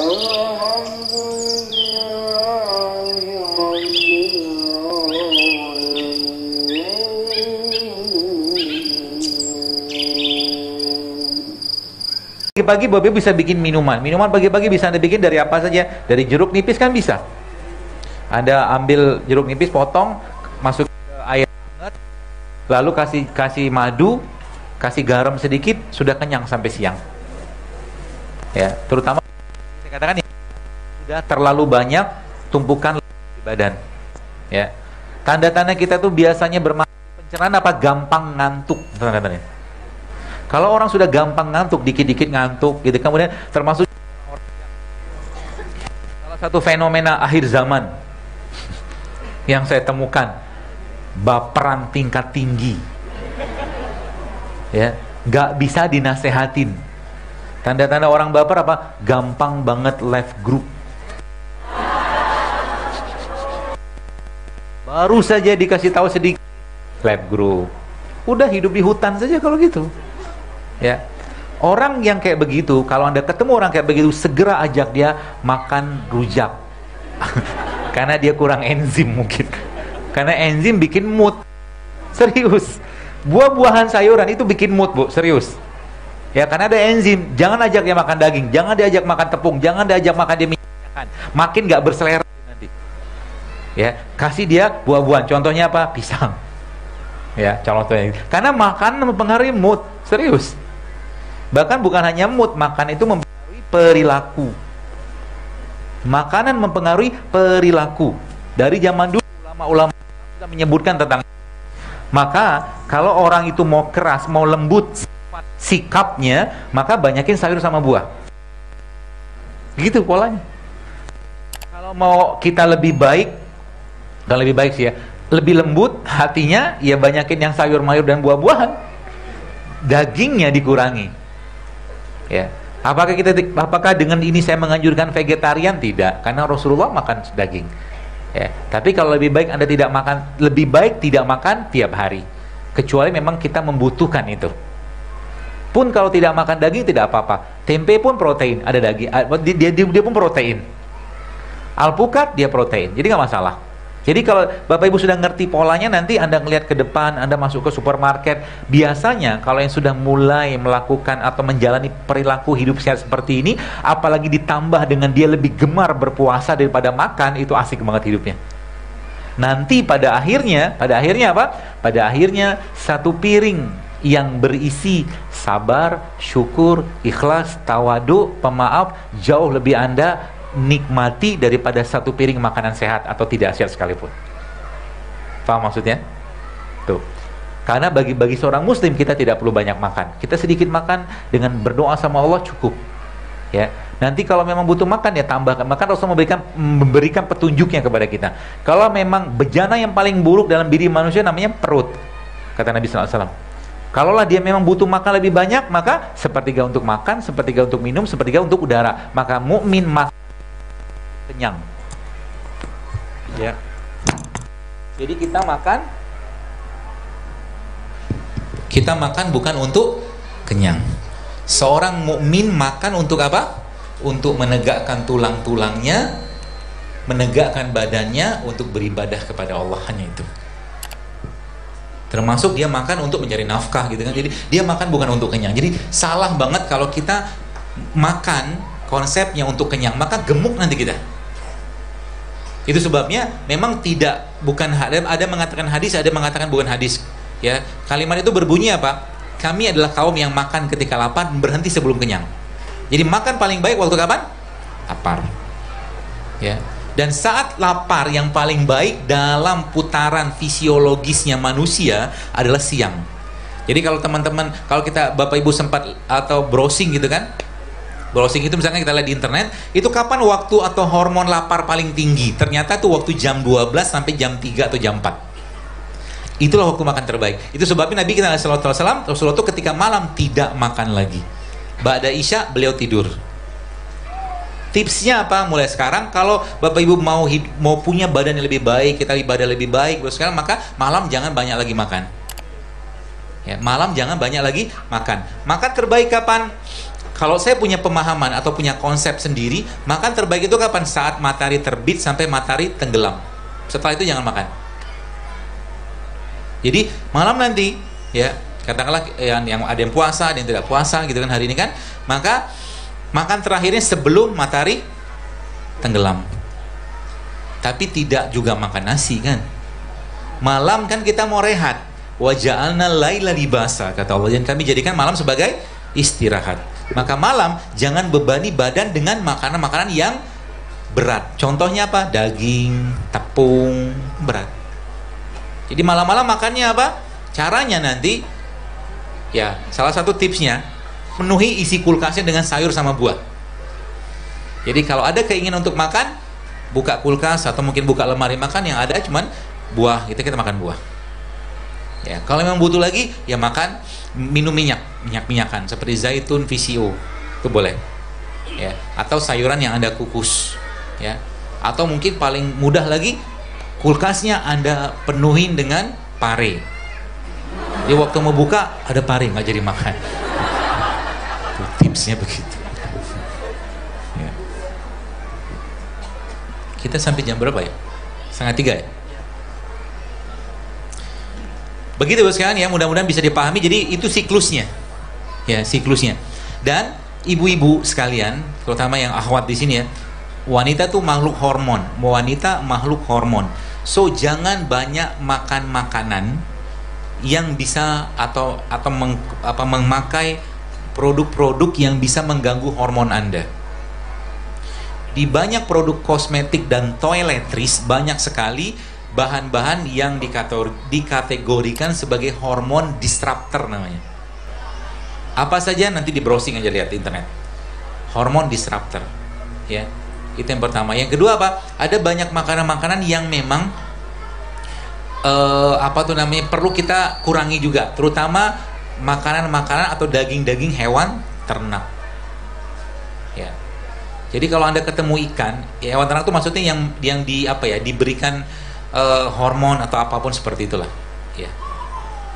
Pagi-pagi Bapak bisa bikin minuman. Minuman pagi-pagi bisa Anda bikin dari apa saja. Dari jeruk nipis kan bisa. Anda ambil jeruk nipis, potong, masuk ke air hangat, lalu kasih madu, kasih garam sedikit, sudah kenyang sampai siang. Ya, terutama saya katakan ya, sudah terlalu banyak tumpukan di badan. Ya. Tanda-tanda kita tuh biasanya bermasalah pencernaan apa? Gampang ngantuk, tanda-tandanya. Kalau orang sudah gampang ngantuk, dikit-dikit ngantuk gitu, kemudian termasuk salah satu fenomena akhir zaman yang saya temukan, baperan tingkat tinggi. Ya, nggak bisa dinasehatin. Tanda-tanda orang baper apa? Gampang banget left group. Baru saja dikasih tahu sedikit, left group. Udah hidup di hutan saja kalau gitu. Ya, orang yang kayak begitu, kalau Anda ketemu orang kayak begitu, segera ajak dia makan rujak. Karena dia kurang enzim mungkin. Karena enzim bikin mood. Serius. Buah-buahan sayuran itu bikin mood, Bu, serius. Ya, karena ada enzim. Jangan ajak dia makan daging, jangan diajak makan tepung, jangan diajak makan dia minyak. Makin nggak berselera nanti. Ya, kasih dia buah-buahan. Contohnya apa? Pisang. Ya, contohnya. Karena makan mempengaruhi mood, serius. Bahkan bukan hanya mood, makan itu mempengaruhi perilaku. Makanan mempengaruhi perilaku. Dari zaman dulu ulama-ulama sudah menyebutkan tentang. Maka kalau orang itu mau keras, mau lembut sikapnya, maka banyakin sayur sama buah. Gitu polanya. Kalau mau kita lebih baik, dan lebih baik sih ya, lebih lembut hatinya, ya banyakin yang sayur mayur dan buah-buahan. Dagingnya dikurangi. Ya, apakah dengan ini saya menganjurkan vegetarian? Tidak, karena Rasulullah makan daging. Ya, tapi kalau lebih baik Anda tidak makan, lebih baik tidak makan tiap hari, kecuali memang kita membutuhkan itu. Pun kalau tidak makan daging tidak apa-apa. Tempe pun protein, ada daging, dia pun protein. Alpukat dia protein, jadi nggak masalah. Jadi kalau Bapak Ibu sudah ngerti polanya, nanti Anda ngelihat ke depan, Anda masuk ke supermarket, biasanya kalau yang sudah mulai melakukan atau menjalani perilaku hidup sehat seperti ini, apalagi ditambah dengan dia lebih gemar berpuasa daripada makan, itu asik banget hidupnya. Nanti pada akhirnya apa? Pada akhirnya satu piring yang berisi sabar, syukur, ikhlas, tawadu, pemaaf, jauh lebih Anda nikmati daripada satu piring makanan sehat atau tidak sehat sekalipun. Paham maksudnya? Tuh. Karena bagi seorang muslim kita tidak perlu banyak makan. Kita sedikit makan dengan berdoa sama Allah cukup. Ya. Nanti kalau memang butuh makan ya tambahkan. Maka Rasul memberikan petunjuknya kepada kita. Kalau memang bejana yang paling buruk dalam diri manusia namanya perut. Kata Nabi sallallahu alaihi wasallam. Kalaulah dia memang butuh makan lebih banyak, maka sepertiga untuk makan, sepertiga untuk minum, sepertiga untuk udara. Maka mukmin makan kenyang. Ya. Jadi kita makan bukan untuk kenyang. Seorang mukmin makan untuk apa? Untuk menegakkan tulang-tulangnya, menegakkan badannya untuk beribadah kepada Allah, hanya itu. Termasuk dia makan untuk mencari nafkah gitu kan. Jadi dia makan bukan untuk kenyang. Jadi salah banget kalau kita makan konsepnya untuk kenyang, maka gemuk nanti kita. Itu sebabnya memang bukan ada mengatakan hadis, ada mengatakan bukan hadis. Ya, kalimat itu berbunyi apa? Kami adalah kaum yang makan ketika lapar, berhenti sebelum kenyang. Jadi makan paling baik waktu kapan? Lapar. Ya. Dan saat lapar yang paling baik dalam putaran fisiologisnya manusia adalah siang. Jadi kalau teman-teman, kalau kita Bapak Ibu sempat atau browsing gitu kan? Browsing itu misalnya kita lihat di internet, itu kapan waktu atau hormon lapar paling tinggi? Ternyata itu waktu jam 12 sampai jam 3 atau jam 4. Itulah waktu makan terbaik. Itu sebabnya Nabi kita sallallahu alaihi wasallam, Rasulullah itu ketika malam tidak makan lagi. Ba'da Isya beliau tidur. Tipsnya apa? Mulai sekarang kalau Bapak Ibu mau punya badan yang lebih baik, kita ibadah lebih baik, sekarang maka malam jangan banyak lagi makan. Ya, malam jangan banyak lagi makan. Makan terbaik kapan? Kalau saya punya pemahaman atau punya konsep sendiri, makan terbaik itu kapan? Saat matahari terbit sampai matahari tenggelam. Setelah itu jangan makan. Jadi malam nanti, ya katakanlah yang ada yang puasa, ada yang tidak puasa, gitu kan hari ini kan, maka makan terakhirnya sebelum matahari tenggelam. Tapi tidak juga makan nasi kan. Malam kan kita mau rehat. Wa ja'alna laila libasa, kata Allah, dan kami jadikan malam sebagai istirahat. Maka malam jangan bebani badan dengan makanan-makanan yang berat. Contohnya apa? Daging, tepung, berat. Jadi malam-malam makannya apa? Caranya nanti, ya salah satu tipsnya, penuhi isi kulkasnya dengan sayur sama buah. Jadi kalau ada keinginan untuk makan, buka kulkas atau mungkin buka lemari makan, yang ada cuman buah, kita makan buah. Ya, kalau memang butuh lagi, ya makan, minum minyak-minyakan seperti zaitun, VCO, itu boleh. Ya, atau sayuran yang Anda kukus, ya. Atau mungkin paling mudah lagi, kulkasnya Anda penuhin dengan pare. Jadi waktu mau buka ada pare, nggak jadi makan. Tuh, tipsnya begitu. Ya. Kita sampai jam berapa ya? 2:30 ya? Begitu sekalian ya, mudah-mudahan bisa dipahami. Jadi itu siklusnya, ya siklusnya. Dan ibu-ibu sekalian, terutama yang akhwat di sini ya, wanita tuh makhluk hormon, wanita makhluk hormon. So jangan banyak makan makanan yang bisa atau memakai produk-produk yang bisa mengganggu hormon Anda. Di banyak produk kosmetik dan toiletries banyak sekali bahan-bahan yang dikategorikan sebagai hormon disruptor namanya. Apa saja nanti di browsing aja, lihat di internet. Hormon disruptor, ya. Itu yang pertama. Yang kedua apa? Ada banyak makanan-makanan yang memang perlu kita kurangi juga, terutama makanan-makanan atau daging-daging hewan ternak. Ya. Jadi kalau Anda ketemu ikan, ya hewan ternak itu maksudnya yang diberikan hormon atau apapun seperti itulah, ya.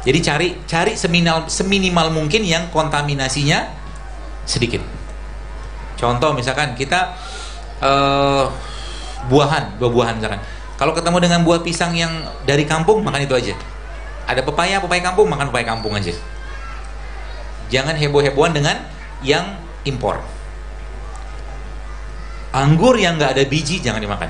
Jadi cari seminimal mungkin yang kontaminasinya sedikit. Contoh misalkan kita buah-buahan misalkan. Kalau ketemu dengan buah pisang yang dari kampung, makan itu aja. Ada pepaya kampung, makan pepaya kampung aja. Jangan heboh-hebohan dengan yang impor. Anggur yang nggak ada biji jangan dimakan.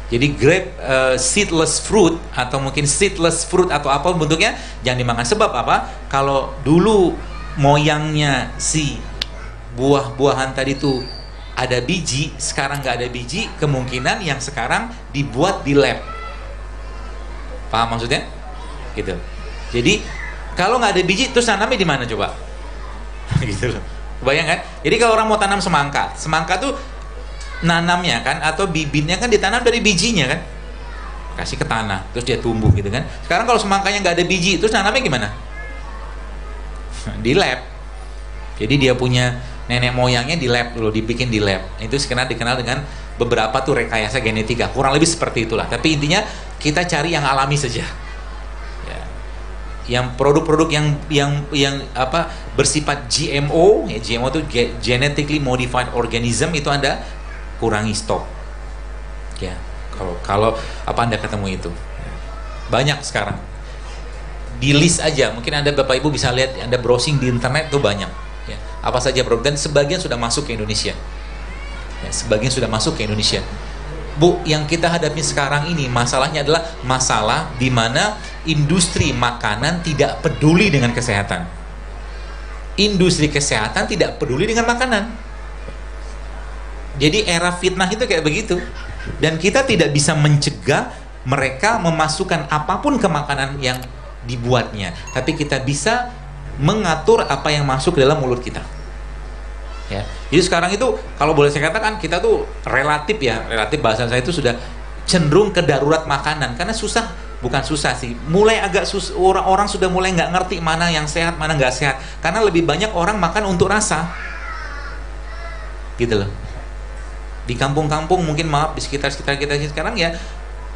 Jadi grape seedless fruit atau mungkin seedless fruit atau apa bentuknya jangan dimakan. Sebab apa? Kalau dulu moyangnya si buah-buahan tadi itu ada biji, sekarang nggak ada biji, kemungkinan yang sekarang dibuat di lab. Paham maksudnya? Gitu. Jadi kalau nggak ada biji, terus tanamnya di mana coba? Gitu loh. Bayang kan? Jadi kalau orang mau tanam semangka tuh nanamnya kan atau bibitnya kan ditanam dari bijinya kan, kasih ke tanah terus dia tumbuh gitu kan. Sekarang kalau semangkanya nggak ada biji, terus nanamnya gimana? Di lab. Jadi dia punya nenek moyangnya di lab dulu, dibikin di lab. Itu dikenal dengan beberapa tuh rekayasa genetika, kurang lebih seperti itulah. Tapi intinya kita cari yang alami saja. Ya. Yang produk-produk yang bersifat GMO, ya, GMO itu genetically modified organism, itu Anda kurangi stok, ya. Kalau Anda ketemu itu, banyak sekarang di list aja. Mungkin Anda Bapak Ibu bisa lihat, Anda browsing di internet tuh banyak, ya. Apa saja produk, dan sebagian sudah masuk ke Indonesia, ya, sebagian sudah masuk ke Indonesia. Bu, yang kita hadapi sekarang ini masalahnya adalah masalah di mana industri makanan tidak peduli dengan kesehatan. Industri kesehatan tidak peduli dengan makanan. Jadi era fitnah itu kayak begitu. Dan kita tidak bisa mencegah mereka memasukkan apapun ke makanan yang dibuatnya, tapi kita bisa mengatur apa yang masuk ke dalam mulut kita, ya. Jadi sekarang itu kalau boleh saya katakan, kita tuh relatif bahasa saya itu sudah cenderung ke darurat makanan. Karena bukan susah sih, mulai agak orang sudah mulai nggak ngerti mana yang sehat, mana nggak sehat. Karena lebih banyak orang makan untuk rasa, gitu loh. Di kampung-kampung mungkin, maaf, di sekitar kita sekarang ya,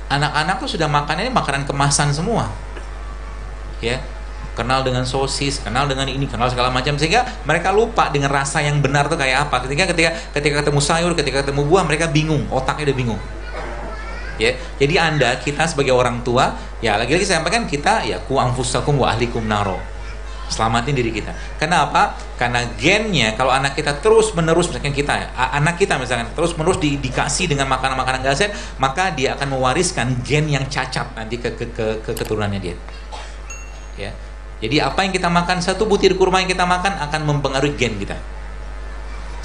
anak-anak tuh sudah makanannya makanan kemasan semua, ya. kenal dengan sosis, kenal dengan ini, kenal segala macam, sehingga mereka lupa dengan rasa yang benar tuh kayak apa. Ketika ketemu sayur, ketika ketemu buah, mereka bingung, otaknya udah bingung. Ya, jadi kita sebagai orang tua, ya lagi-lagi saya sampaikan, kita ya ku anfusakum wa ahlikum naro. Selamatin diri kita. Kenapa? Karena gennya, kalau anak kita terus menerus, misalkan anak kita misalkan terus menerus dikasih dengan makanan-makanan gak sehat, maka dia akan mewariskan gen yang cacat nanti ke keturunannya dia. Ya. Jadi apa yang kita makan, satu butir kurma yang kita makan akan mempengaruhi gen kita.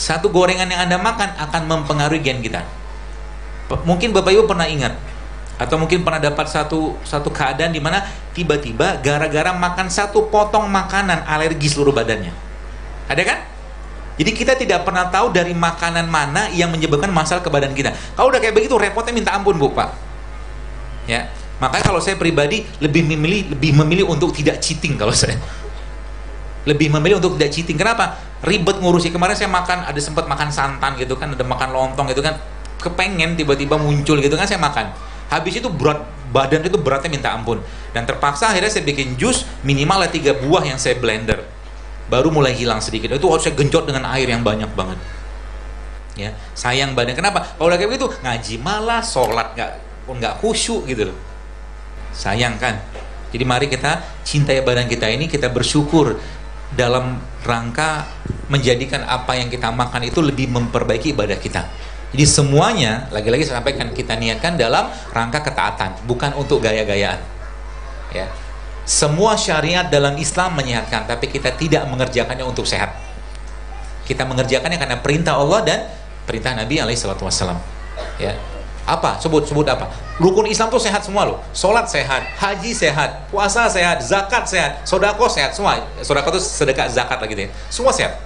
Satu gorengan yang Anda makan akan mempengaruhi gen kita. Mungkin Bapak Ibu pernah ingat, atau mungkin pernah dapat satu keadaan di mana tiba-tiba gara-gara makan satu potong makanan alergi seluruh badannya. Ada kan? Jadi kita tidak pernah tahu dari makanan mana yang menyebabkan masalah ke badan kita. Kalau udah kayak begitu repotnya minta ampun, Bu, Pak. Ya. Makanya kalau saya pribadi lebih memilih untuk tidak cheating. Kalau saya lebih memilih untuk tidak cheating. Kenapa? Ribet ngurusi. Kemarin saya ada sempat makan santan gitu kan, ada makan lontong gitu kan, kepengen tiba-tiba muncul gitu kan, saya makan. Habis itu badan itu beratnya minta ampun, dan terpaksa akhirnya saya bikin jus minimal 3 buah yang saya blender, baru mulai hilang sedikit. Itu harus saya genjot dengan air yang banyak banget. Ya, sayang badan. Kenapa? Kalau udah kayak begitu ngaji malah, sholat nggak khusyuk gitu loh. Sayang kan? Jadi mari kita cintai badan kita ini, kita bersyukur dalam rangka menjadikan apa yang kita makan itu lebih memperbaiki ibadah kita. Jadi semuanya, lagi-lagi saya sampaikan, kita niatkan dalam rangka ketaatan, bukan untuk gaya-gayaan. Ya. Semua syariat dalam Islam menyehatkan, tapi kita tidak mengerjakannya untuk sehat. Kita mengerjakannya karena perintah Allah dan perintah Nabi SAW. Ya. Apa? Sebut apa? Rukun Islam tuh sehat semua loh. Sholat sehat, haji sehat, puasa sehat, zakat sehat, sodako sehat, semua. Sodako itu sedekah, zakat lagi deh. Semua sehat.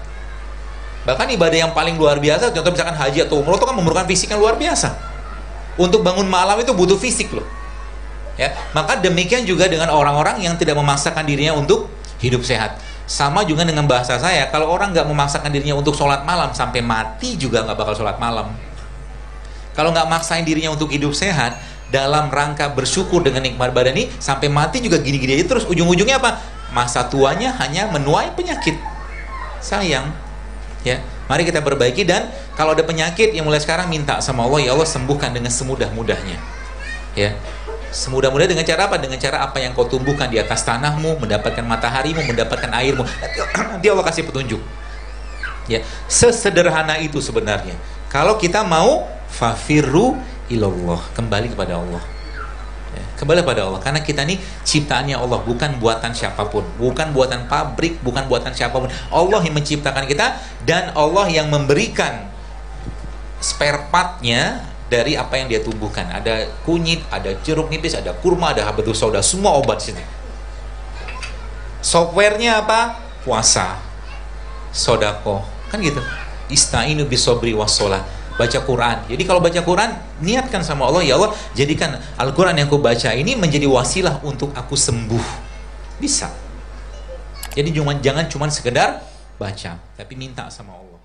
Bahkan ibadah yang paling luar biasa, contoh misalkan haji atau umroh itu kan memerlukan fisik yang luar biasa. Untuk bangun malam itu butuh fisik loh. Ya, maka demikian juga dengan orang-orang yang tidak memaksakan dirinya untuk hidup sehat. Sama juga dengan bahasa saya, kalau orang nggak memaksakan dirinya untuk sholat malam, sampai mati juga nggak bakal sholat malam. Kalau nggak maksain dirinya untuk hidup sehat, dalam rangka bersyukur dengan nikmat badan ini, sampai mati juga gini-gini aja terus. Ujung-ujungnya apa? Masa tuanya hanya menuai penyakit. Sayang. Ya, mari kita perbaiki, dan kalau ada penyakit yang mulai sekarang minta sama Allah, ya Allah sembuhkan dengan semudah-mudahnya. Ya, semudah-mudah dengan cara apa? Dengan cara apa yang kau tumbuhkan di atas tanahmu, mendapatkan mataharimu, mendapatkan airmu. Nanti Allah kasih petunjuk. Ya, sesederhana itu sebenarnya. Kalau kita mau fafirru ilallah, kembali kepada Allah. Kembali pada Allah, karena kita ini ciptaannya Allah, bukan buatan siapapun, bukan buatan pabrik, bukan buatan siapapun. Allah yang menciptakan kita, dan Allah yang memberikan spare partnya dari apa yang dia tumbuhkan. Ada kunyit, ada jeruk nipis, ada kurma, ada habatus sauda, semua obat sini. Softwarenya apa? Puasa, sodako, kan gitu. Ista'inu bisobri wassalah. Baca Quran. Jadi kalau baca Quran, niatkan sama Allah, ya Allah, jadikan Al-Quran yang aku baca ini menjadi wasilah untuk aku sembuh. Bisa. Jadi jangan cuma sekedar baca, tapi minta sama Allah.